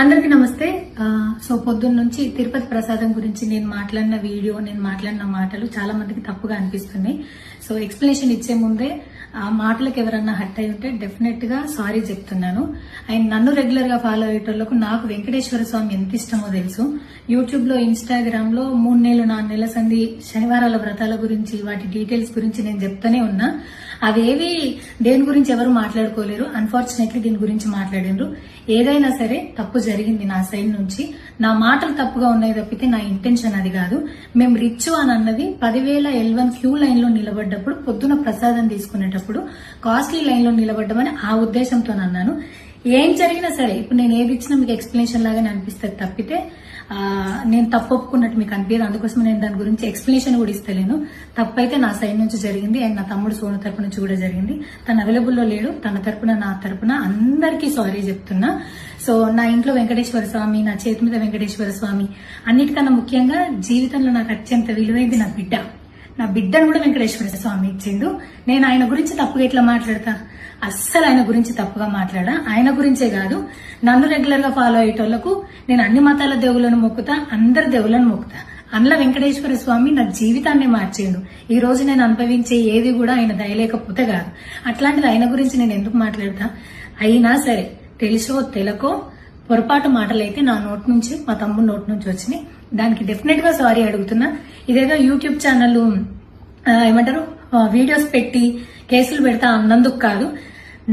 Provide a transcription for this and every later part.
అందరికీ నమస్తే. సో పొద్దున్న నుంచి తిరుపతి ప్రసాదం గురించి నేను మాట్లాడిన వీడియో, నేను మాట్లాడిన మాటలు చాలా మందికి తప్పుగా అనిపిస్తున్నాయి. సో ఎక్స్ప్లెనేషన్ ఇచ్చే ముందే ఆ మాటలకు ఎవరన్నా హట్ అయి ఉంటే డెఫినెట్ గా సారీ చెప్తున్నాను. అండ్ నన్ను రెగ్యులర్ గా ఫాలో అయ్యేటోళ్లకు నాకు వెంకటేశ్వర స్వామి ఎంత ఇష్టమో తెలుసు. యూట్యూబ్ లో, ఇన్స్టాగ్రామ్ లో 3 నెలలు 4 నెలల సంది శనివారాల వ్రతాల గురించి, వాటి డీటెయిల్స్ గురించి నేను చెప్తూనే ఉన్నా. అవేవి దేని గురించి ఎవరు మాట్లాడుకోలేరు. అన్ఫార్చునేట్లీ దీని గురించి మాట్లాడిండ్రు. ఏదైనా సరే తప్పు జరిగింది నా సైడ్ నుంచి. నా మాటలు తప్పుగా ఉన్నాయి తప్పితే నా ఇంటెన్షన్ అది కాదు. మేము రిచ్ అని అన్నది 10,000 L1 క్యూ లైన్ లో నిలబడ్డప్పుడు, పొద్దున ప్రసాదం తీసుకునేటప్పుడు కాస్ట్లీ లైన్ లో నిలబడ్డమని ఆ ఉద్దేశంతో అన్నాను. ఏం జరిగినా సరే ఇప్పుడు నేను ఏది ఇచ్చినా మీకు ఎక్స్ప్లెనేషన్ లాగానే అనిపిస్తుంది తప్పితే నేను తప్పు ఒప్పుకున్నట్టు మీకు అనిపించదు. అందుకోసం నేను దాని గురించి ఎక్స్ప్లెనేషన్ కూడా ఇస్తలేను. తప్పైతే నా సైడ్ నుంచి జరిగింది అండ్ నా తమ్ముడు సోను తరపు నుంచి కూడా జరిగింది. తను అవైలబుల్లో లేడు. తన తరపున, నా తరపున అందరికీ సారీ చెప్తున్నా. సో నా ఇంట్లో వెంకటేశ్వర స్వామి, నా చేతి మీద వెంకటేశ్వర స్వామి, అన్నిటికన్నా ముఖ్యంగా జీవితంలో నాకు అత్యంత విలువైంది నా బిడ్డ. నా బిడ్డను కూడా వెంకటేశ్వర స్వామి ఇచ్చిండు. నేను ఆయన గురించి తప్పుగా ఎట్లా మాట్లాడతా? అస్సలు ఆయన గురించి తప్పుగా మాట్లాడా. ఆయన గురించే కాదు, నన్ను రెగ్యులర్ గా ఫాలో అయ్యేటోళ్లకు నేను అన్ని మతాల దేవులను మొక్కుతా, అందరి దేవులను మొక్కుతా. అందులో వెంకటేశ్వర స్వామి నా జీవితాన్ని మార్చేయండు. ఈ రోజు నేను అనుభవించే ఏది కూడా ఆయన దయలేకపోతే కాదు. అట్లాంటిది ఆయన గురించి నేను ఎందుకు మాట్లాడతా? అయినా సరే తెలుసో తెలకో పొరపాటు మాటలైతే నా నోటి నుంచి, మా తమ్ముడు నోటి నుంచి వచ్చినాయి. దానికి డెఫినెట్ గా సారీ అడుగుతున్నా. ఇదేదో యూట్యూబ్ ఛానల్ ఏమంటారు వీడియోస్ పెట్టి కేసులు పెడతా అన్నందుకు కాదు,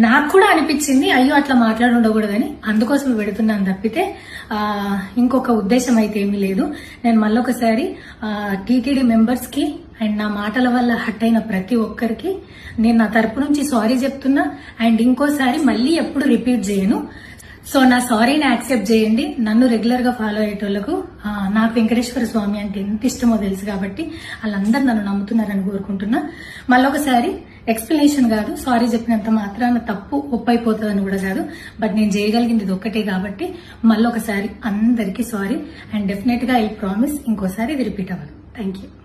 నాకు కూడా అనిపించింది అయ్యో అట్లా మాట్లాడి ఉండకూడదని, అందుకోసం పెడుతున్నాను తప్పితే ఇంకొక ఉద్దేశం అయితే ఏమీ లేదు. నేను మళ్ళొకసారి టీటీడీ మెంబర్స్ కి అండ్ నా మాటల వల్ల హట్ అయిన ప్రతి ఒక్కరికి నేను నా తరపు నుంచి సారీ చెప్తున్నా. అండ్ ఇంకోసారి మళ్ళీ ఎప్పుడు రిపీట్ చేయను. సో నా సారీని యాక్సెప్ట్ చేయండి. నన్ను రెగ్యులర్ గా ఫాలో అయ్యేటోళ్లకు నాకు వెంకటేశ్వర స్వామి అంటే ఎంత ఇష్టమో తెలుసు కాబట్టి వాళ్ళందరూ నన్ను నమ్ముతున్నారని కోరుకుంటున్నా. మళ్ళొకసారి ఎక్స్ప్లెనేషన్ కాదు, సారీ చెప్పినంత మాత్రాన తప్పు ఒప్పైపోతుందని కూడా కాదు. బట్ నేను చేయగలిగింది ఇది ఒక్కటే కాబట్టి మళ్ళొకసారి అందరికీ సారీ. అండ్ డెఫినెట్ గా ఐ ప్రామిస్ ఇంకోసారి ఇది రిపీట్ అవ్వదు. Thank you.